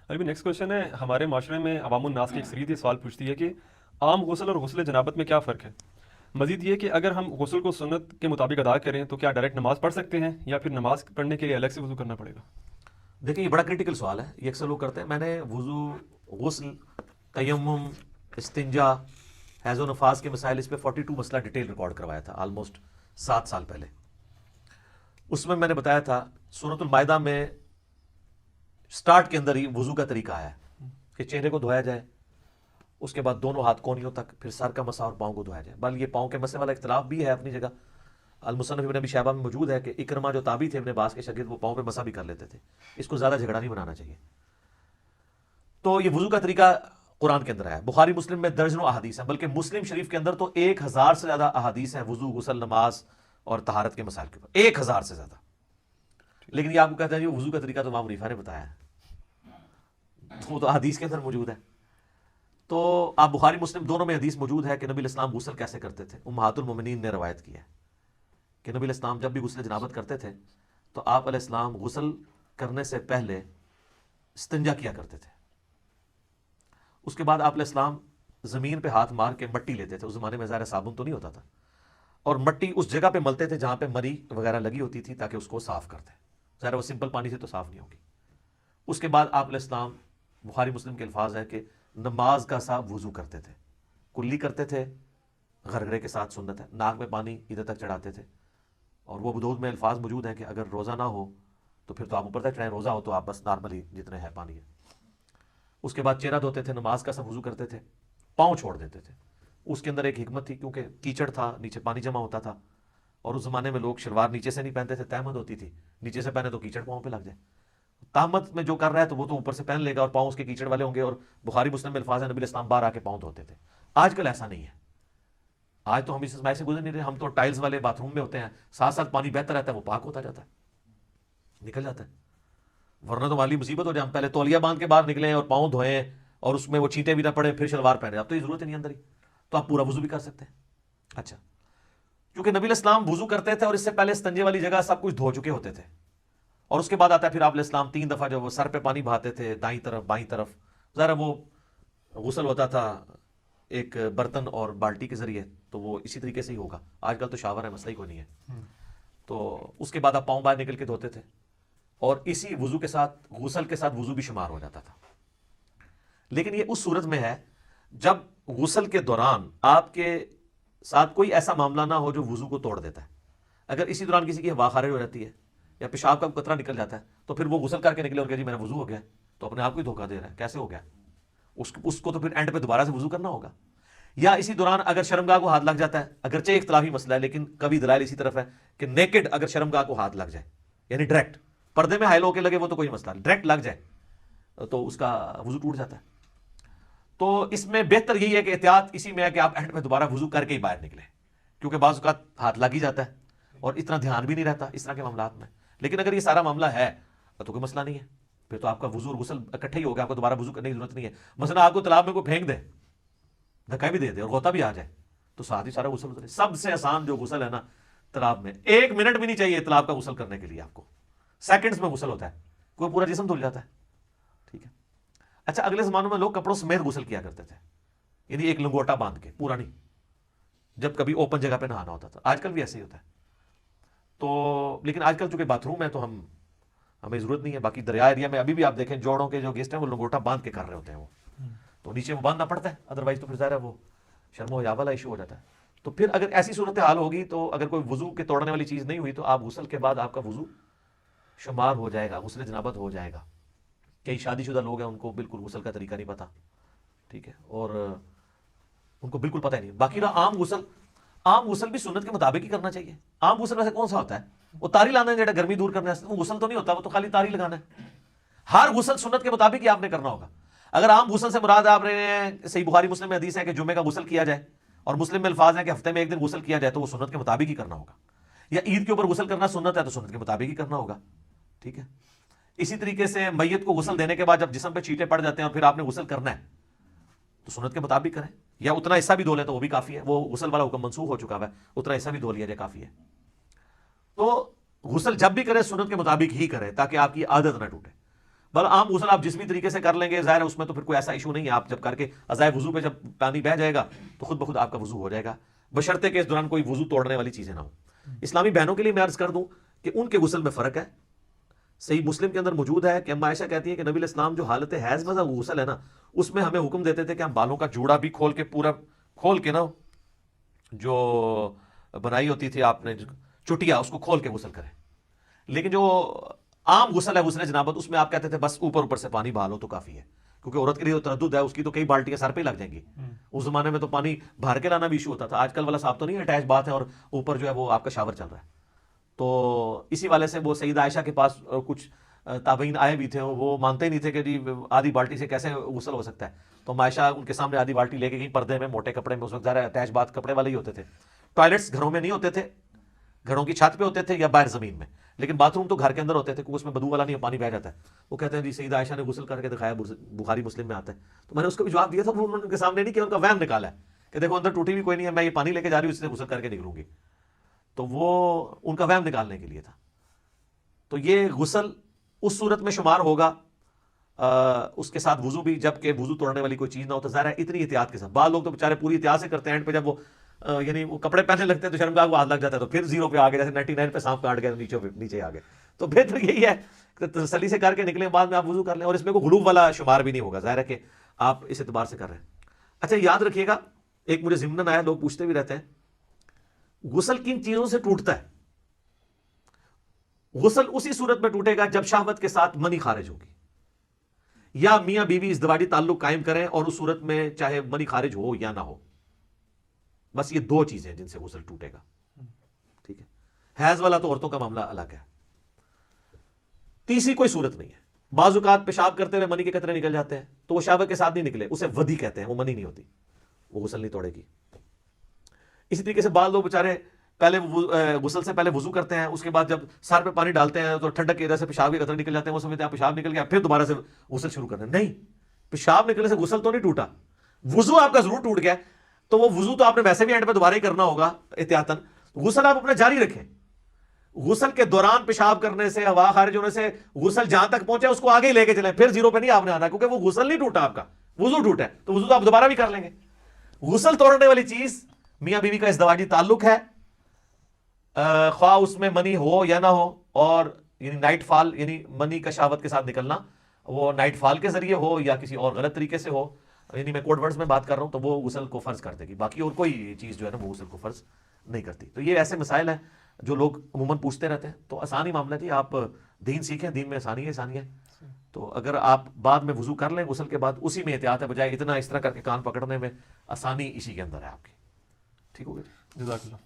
ابھی next question ہے، ہمارے معاشرے میں عوام الناس کی ایک سری سوال پوچھتی ہے کہ عام غسل اور غسل جنابت میں کیا فرق ہے؟ مزید یہ کہ اگر ہم غسل کو سنت کے مطابق ادا کریں تو کیا ڈائریکٹ نماز پڑھ سکتے ہیں یا پھر نماز پڑھنے کے لیے الگ سے وضو کرنا پڑے گا؟ دیکھیں یہ بڑا کریٹیکل سوال ہے، یہ اکثر لوگ کرتے ہیں. میں نے وضو، غسل، تیمم، استنجا، حیض و نفاس کے مسائل، اس پہ 42 مسئلہ ڈیٹیل ریکارڈ کروایا تھا آلموسٹ 7 سال پہلے. اس میں نے بتایا تھا سورۃ المائدہ میں سٹارٹ کے اندر ہی وضو کا طریقہ آیا ہے کہ چہرے کو دھویا جائے، اس کے بعد دونوں ہاتھ کونیوں تک، پھر سر کا مسح اور پاؤں کو دھویا جائے. بل یہ پاؤں کے مسح والا اختلاف بھی ہے اپنی جگہ. المصنف ابن ابی شیبہ میں موجود ہے کہ اکرمہ جو تابعی تھے ابن عباس کے شاگرد، وہ پاؤں پہ مسح بھی کر لیتے تھے. اس کو زیادہ جھگڑا نہیں بنانا چاہیے. تو یہ وضو کا طریقہ قرآن کے اندر ہے. بخاری مسلم میں درجنوں احادیث ہیں، بلکہ مسلم شریف کے اندر تو 1000 سے زیادہ احادیث ہیں وضو، غسل، نماز اور طہارت کے مسائل کے اوپر، 1000 سے زیادہ. لیکن یہ آپ کو کہتا ہے یہ وضو کا طریقہ تو امام حنیفہ نے بتایا ہے، وہ تو حدیث کے اندر موجود ہے. تو آپ بخاری مسلم دونوں میں حدیث موجود ہے کہ نبی الاسلام غسل کیسے کرتے تھے. امہات المومنین نے روایت کی ہے کہ نبی الاسلام جب بھی غسل جنابت کرتے تھے تو آپ علیہ السلام غسل کرنے سے پہلے استنجا کیا کرتے تھے. اس کے بعد آپ علیہ السلام زمین پہ ہاتھ مار کے مٹی لیتے تھے. اس زمانے میں ظاہر صابن تو نہیں ہوتا تھا، اور مٹی اس جگہ پہ ملتے تھے جہاں پہ مری وغیرہ لگی ہوتی تھی تاکہ اس کو صاف کرتے. ظاہر وہ سمپل پانی سے تو صاف نہیں ہوگی. اس کے بعد آپ علیہ السلام، بخاری مسلم کے الفاظ ہے کہ نماز کا سا وضو کرتے تھے، کلی کرتے تھے غرغرے کے ساتھ، سنت ہے، ناک میں پانی ادھر تک چڑھاتے تھے. اور وہ ابو داؤد میں الفاظ موجود ہیں کہ اگر روزہ نہ ہو تو پھر تو آپ اوپر تک چڑھائیں، روزہ ہو تو آپ بس نارملی جتنے ہے پانی ہے. اس کے بعد چہرہ دھوتے تھے، نماز کا سا وضو کرتے تھے، پاؤں چھوڑ دیتے تھے. اس کے اندر ایک حکمت تھی کیونکہ کیچڑ تھا، نیچے پانی جمع ہوتا تھا، اور اس زمانے میں لوگ شلوار نیچے سے نہیں پہنتے تھے، تہمت ہوتی تھی، نیچے سے پہنے تو کیچڑ پاؤں پہ لگ جائے. تہمت میں جو کر رہا ہے تو وہ تو اوپر سے پہن لے گا اور پاؤں اس کے کیچڑ والے ہوں گے. اور بخاری مسلم میں الفاظ ہے نبی اسلام باہر آ کے پاؤں دھوتے تھے. آج کل ایسا نہیں ہے. آج تو ہم اس اسماعی سے گزر نہیں رہے. ہم تو ٹائلز والے باتھ روم میں ہوتے ہیں، ساتھ ساتھ پانی بہتا رہتا ہے، وہ پاک ہوتا جاتا ہے، نکل جاتا ہے. ورنہ تو والی مصیبت ہو جائے ہم پہلے تولیہ باندھ کے باہر نکلیں اور پاؤں دھوئیں اور اس میں وہ چینٹیں بھی نہ پڑے پھر شلوار پہنے. اب تو یہ ضرورت نہیں اندر ہی، تو آپ پورا وضو بھی کر سکتے ہیں. اچھا، کیونکہ نبی الاسلام وضو کرتے تھے اور اس سے پہلے استنجے والی جگہ سب کچھ دھو چکے ہوتے تھے. اور اس کے بعد آتا ہے پھر آپ علیہ السلام 3 دفعہ جو وہ سر پہ پانی بہاتے تھے، دائیں طرف بائیں طرف. ذرا وہ غسل ہوتا تھا ایک برتن اور بالٹی کے ذریعے، تو وہ اسی طریقے سے ہی ہوگا. آج کل تو شاور ہے، مسئلہ ہی کوئی نہیں ہے. تو اس کے بعد آپ پاؤں باہر نکل کے دھوتے تھے، اور اسی وضو کے ساتھ غسل کے ساتھ وضو بھی شمار ہو جاتا تھا. لیکن یہ اس صورت میں ہے جب غسل کے دوران آپ کے ساتھ کوئی ایسا معاملہ نہ ہو جو وضو کو توڑ دیتا ہے. اگر اسی دوران کسی کی ہوا خارج ہو جاتی ہے یا پیشاب کا قطرہ نکل جاتا ہے تو پھر وہ غسل کر کے نکلے اور کہ جی میرا وضو ہو گیا، تو اپنے آپ کو ہی دھوکہ دے رہا ہے. کیسے ہو گیا؟ اس کو تو پھر اینڈ پہ دوبارہ سے وضو کرنا ہوگا. یا اسی دوران اگر شرمگاہ کو ہاتھ لگ جاتا ہے، اگرچہ اختلافی مسئلہ ہے لیکن کبھی دلائل اسی طرف ہے کہ نیکڈ اگر شرمگاہ کو ہاتھ لگ جائے، یعنی ڈائریکٹ پردے میں حائل ہو کے لگے وہ تو کوئی مسئلہ نہیں، ڈائریکٹ لگ جائے تو اس کا وضو ٹوٹ جاتا ہے. تو اس میں بہتر یہی ہے کہ احتیاط اسی میں ہے کہ آپ اینڈ میں دوبارہ وضو کر کے ہی باہر نکلیں، کیونکہ بعض اوقات ہاتھ لگ ہی جاتا ہے اور اتنا دھیان بھی نہیں رہتا اس طرح کے معاملات میں. لیکن اگر یہ سارا معاملہ ہے تو کوئی مسئلہ نہیں ہے، پھر تو آپ کا وضو اور غسل اکٹھے ہی ہوگا، آپ کو دوبارہ وضو کرنے کی ضرورت نہیں ہے. مثلا آپ کو تالاب میں کوئی پھینک دے، دھکا بھی دے دے اور غوطہ بھی آ جائے تو ساتھ ہی سارا غسل اترے. سب سے آسان جو غسل ہے نا تالاب میں، 1 منٹ بھی نہیں چاہیے تالاب کا غسل کرنے کے لیے، آپ کو سیکنڈز میں غسل ہوتا ہے، کوئی پورا جسم دھل جاتا ہے. ٹھیک ہے. اچھا، اگلے زمانوں میں لوگ کپڑوں سمیت غسل کیا کرتے تھے، یعنی ایک لنگوٹا باندھ کے، پورا نہیں، جب کبھی اوپن جگہ پہ نہانا ہوتا تھا. آج کل بھی ایسے ہی ہوتا ہے. تو لیکن آج کل چونکہ باتھ روم ہے تو ہمیں ضرورت نہیں ہے. باقی دریا ایریا میں ابھی بھی آپ دیکھیں جوڑوں کے جو گیسٹ ہیں وہ لنگوٹا باندھ کے کر رہے ہوتے ہیں، وہ تو نیچے وہ باندھنا پڑتا ہے، ادروائز تو پھر ظاہر ہے وہ شرم و حیا والا ایشو ہو جاتا ہے. تو پھر اگر ایسی صورتحال ہوگی تو اگر کوئی وضو کے توڑنے والی چیز نہیں ہوئی تو آپ غسل کے بعد آپ کا وضو شمار ہو جائے گا، غسل جنابت ہو جائے گا. کئی شادی شدہ لوگ ہیں ان کو بالکل غسل کا طریقہ نہیں پتا، ٹھیک ہے، اور ان کو بالکل پتہ ہی نہیں. باقی رہا عام غسل بھی سنت کے مطابق ہی کرنا چاہیے. عام غسل ویسے کون سا ہوتا ہے؟ وہ تاری لانا ہے، گرمی دور کرنے سے، وہ غسل تو نہیں ہوتا، وہ تو خالی تاری لگانا ہے. ہر غسل سنت کے مطابق ہی آپ نے کرنا ہوگا. اگر عام غسل سے مراد آپ نے صحیح بخاری مسلم میں حدیث ہے کہ جمعے کا غسل کیا جائے، اور مسلم میں الفاظ ہیں کہ ہفتے میں 1 دن غسل کیا جائے، تو وہ سنت کے مطابق ہی کرنا ہوگا. یا عید کے اوپر غسل کرنا سنت ہے تو سنت کے مطابق ہی کرنا ہوگا. ٹھیک ہے. اسی طریقے سے میت کو غسل دینے کے بعد جب جسم پہ چیٹے پڑ جاتے ہیں اور پھر آپ نے غسل کرنا ہے تو سنت کے مطابق کریں، یا اتنا حصہ بھی دھو لیں تو وہ بھی کافی ہے. وہ غسل والا حکم منسوخ ہو چکا ہے، اتنا حصہ بھی دھو لیا جائے کافی ہے. تو غسل جب بھی کریں سنت کے مطابق ہی کریں تاکہ آپ کی عادت نہ ٹوٹے. بل عام غسل آپ جس بھی طریقے سے کر لیں گے ظاہر ہے اس میں تو پھر کوئی ایسا ایشو نہیں ہے. آپ جب کر کے ازائے وضو پہ جب پانی بہ جائے گا تو خود بخود آپ کا وضو ہو جائے گا, بشرطے کہ اس دوران کوئی وضو توڑنے والی چیزیں نہ ہوں. اسلامی بہنوں کے لیے میں عرض کر دوں کہ ان کے غسل میں فرق ہے. صحیح مسلم کے اندر موجود ہے کہ اما عائشہ کہتی ہے کہ نبی علیہ السلام جو حالت حیض میں غسل ہے نا, اس میں ہمیں حکم دیتے تھے کہ ہم بالوں کا جوڑا بھی کھول کے پورا کھول کے نا جو بنائی ہوتی تھی آپ نے چٹیا اس کو کھول کے غسل کریں. لیکن جو عام غسل ہے غسل جنابت اس میں آپ کہتے تھے بس اوپر سے پانی بہا لو تو کافی ہے, کیونکہ عورت کے لیے تردد ہے, اس کی تو کئی بالٹیاں سر پہ لگ جائیں گی. اس زمانے میں تو پانی بھر کے لانا بھی ایشو ہوتا تھا. آج کل والا صاحب تو نہیں اٹیچ بات ہے اور اوپر جو ہے وہ آپ کا شاور چل رہا ہے. تو اسی والے سے وہ سیدہ عائشہ کے پاس کچھ تابعین آئے بھی تھے, وہ مانتے ہی نہیں تھے کہ جی آدھی بالٹی سے کیسے غسل ہو سکتا ہے. تو عائشہ ان کے سامنے آدھی بالٹی لے کے گئی پردے میں موٹے کپڑے میں, اس وقت ذرا اٹیچ بات کپڑے والے ہی ہوتے تھے. ٹوائلٹس گھروں میں نہیں ہوتے تھے, گھروں کی چھت پہ ہوتے تھے یا باہر زمین میں, لیکن باتھ روم تو گھر کے اندر ہوتے تھے کیونکہ اس میں بدو والا نہیں, پانی بہ جاتا ہے. وہ کہتے ہیں جی سیدہ عائشہ نے غسل کر کے دکھایا, بخاری مسلم میں آتا ہے. تو میں نے اس کو بھی جواب دیا تھا, انہوں نے ان کے سامنے نہیں کیا, ان کا وہم نکالا ہے کہ دیکھو اندر ٹوٹی بھی کوئی نہیں ہے, میں یہ پانی لے کے جا رہی ہوں, اس سے غسل کر کے نکلوں گی. تو وہ ان کا وہم نکالنے کے لیے تھا. تو یہ غسل اس صورت میں شمار ہوگا اس کے ساتھ وضو بھی, جب کہ وضو توڑنے والی کوئی چیز نہ ہو. تو ظاہر ہے اتنی احتیاط کے ساتھ, بعض لوگ تو بیچارے پوری احتیاط سے کرتے ہیں, اینڈ پہ جب وہ یعنی وہ کپڑے پہننے لگتے ہیں تو شرمگاہ کو ہاتھ لگ جاتا ہے, تو پھر 0 پہ آ گئے, جیسے 99 پہ سانپ کاٹ گئے نیچے آ گئے. تو بہتر یہی ہے کہ تسلی سے کر کے نکلیں, بعد میں آپ وضو کر لیں, اور اس میں کوئی غلوب والا شمار بھی نہیں ہوگا. ظاہر ہے کہ آپ اس اعتبار سے کر رہے ہیں. اچھا یاد رکھیے گا, ایک مجھے ضمن آیا, لوگ پوچھتے بھی رہتے ہیں, غسل کن چیزوں سے ٹوٹتا ہے؟ غسل اسی صورت میں ٹوٹے گا جب شہوت کے ساتھ منی خارج ہوگی, یا میاں بیوی ازدواجی تعلق قائم کریں اور اس صورت میں چاہے منی خارج ہو یا نہ ہو. بس یہ 2 چیزیں جن سے غسل ٹوٹے گا. ٹھیک ہے, حیض والا تو عورتوں کا معاملہ الگ ہے. تیسری کوئی صورت نہیں ہے. بعض اوقات پیشاب کرتے ہوئے منی کے قطرے نکل جاتے ہیں تو وہ شہوت کے ساتھ نہیں نکلے, اسے ودی کہتے ہیں, وہ منی نہیں ہوتی, وہ غسل نہیں توڑے گی. اسی طریقے سے بعض لوگ بیچارے پہلے غسل سے پہلے وضو کرتے ہیں, اس کے بعد جب سر پہ پانی ڈالتے ہیں تو ٹھنڈک کی وجہ سے پیشاب کے قطرے نکل جاتے ہیں, وہ سمجھتے ہیں پیشاب نکل گیا پھر دوبارہ سے غسل شروع کرتے ہیں. نہیں, پیشاب نکلنے سے غسل تو نہیں ٹوٹا, وضو آپ کا ضرور ٹوٹ گیا. تو وہ وضو تو آپ نے ویسے بھی اینڈ پہ دوبارہ ہی کرنا ہوگا احتیاطاً. غسل آپ اپنا جاری رکھیں. غسل کے دوران پیشاب کرنے سے, ہوا خارج ہونے سے غسل جہاں تک پہنچے اس کو آگے ہی لے کے چلیں, پھر 0 پہ نہیں آپ نے آنا, کیونکہ وہ غسل نہیں ٹوٹا, آپ کا وضو ٹوٹا ہے. تو وضو تو آپ دوبارہ بھی کر لیں گے. غسل توڑنے والی چیز میاں بیوی کا ازدواجی تعلق ہے, خواہ اس میں منی ہو یا نہ ہو, اور یعنی نائٹ فال یعنی منی کا شہوت کے ساتھ نکلنا, وہ نائٹ فال کے ذریعے ہو یا کسی اور غلط طریقے سے ہو, یعنی میں کوڈ ورڈز میں بات کر رہا ہوں, تو وہ غسل کو فرض کر دے گی. باقی اور کوئی چیز جو ہے نا وہ غسل کو فرض نہیں کرتی. تو یہ ایسے مسائل ہیں جو لوگ عموماً پوچھتے رہتے ہیں. تو آسانی معاملہ ہے جی, آپ دین سیکھیں, دین میں آسانی ہے. تو اگر آپ بعد میں وضو کر لیں غسل کے بعد, اسی میں احتیاط ہے, بجائے اتنا اس طرح کر کے کان پکڑنے میں, آسانی اسی کے اندر ہے آپ کی. ٹھیک ہو گیا. جزاک اللہ.